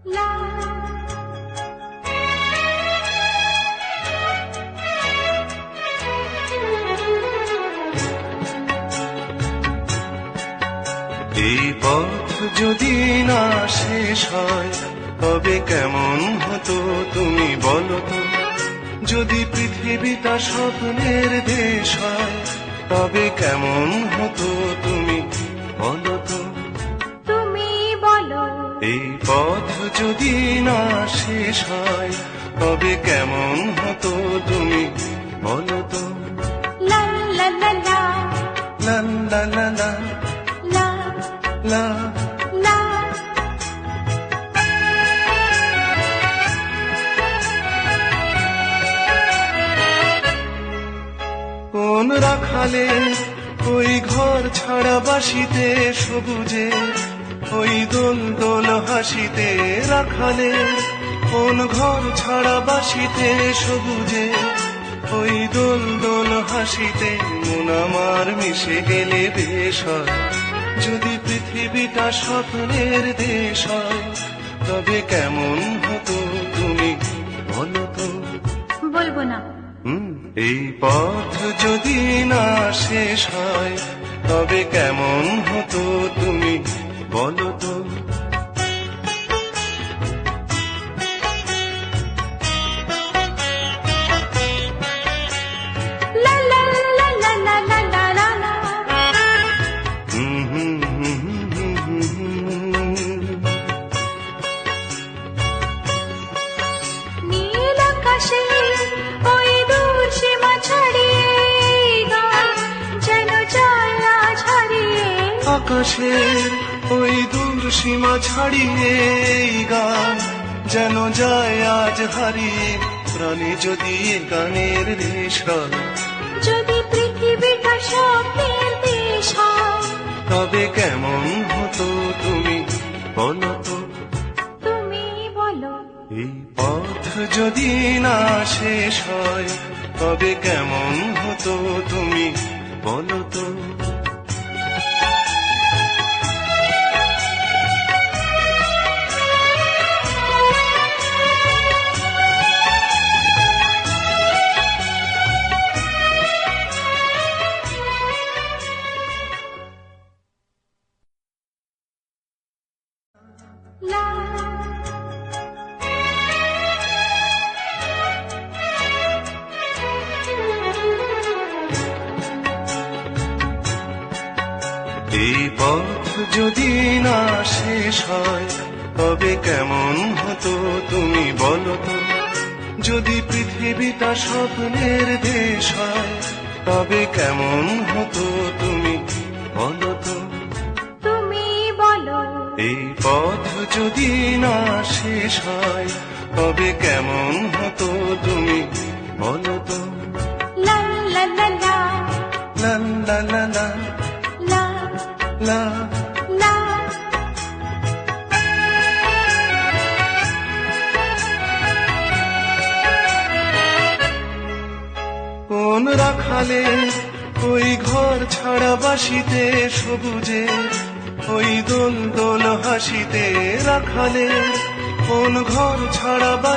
এই পথ যদি না শেষ হয় তবে কেমন হতো তুমি বলো তো। যদি পৃথিবীটা স্বপ্নের দেশ হয় তবে কেমন হতো তুমি বলো তো। তুমি বলো এই পথ যদি না শেষ হয় তবে কেমন হতো তুমি বলো তো। লা লা লা লা লা লা লা লা লা লা। লা। কোন রাখালে ওই ঘর ছাড়া বাসিতে সবুজে ওই দোল দোল হাসিতে রাখালে কোন ঘর ছাড়া বাসিতে সবুজে ওই দোল দোল হাসিতে মন আমার মিশে গেলে বেশ হয়। যদি পৃথিবীটা স্বপ্নের দেশ হয় তবে কেমন হতো তুমি বলো তো। বলবো না। এই পথ যদি না শেষ হয় তবে কেমন হতো তুমি বলো তো। লা লা লা লা লা লা লা লা লা। নীল আকাশে ওই দূর সীমা ছাড়িয়ে গান যেন যায় আজ হারিয়ে। আকাশের ওই দূর সীমা ছাড়িয়ে এই গান যেন যায় আজ হারিয়ে। প্রাণে যদি এ গানের রেশ হয় যদি পৃথিবীটা স্বপ্নের দেশ হয় তবে কেমন হতো তুমি বলো তো। তুমি বলো এই পথ যদি না শেষ হয় তবে কেমন হতো তুমি বলো তো। লা। এই পথ যদি না শেষ হয় তবে কেমন হতো তুমি বলো তো। যদি পৃথিবীটা স্বপ্নের দেশ হয় তবে কেমন হতো তুমি বলো তো। তুমি বলো এই পথ যদি না শেষ হয় তবে কেমন হতো তুমি বলো তো। লা লা লা লা লা লা লা লা লা লা। লা। কোন রাখালে ওই ঘর ছাড়া বাসিতে সবুজে ওই দোল দোল হাসিতে রাখালে কোন ঘর ছাড়া বাসি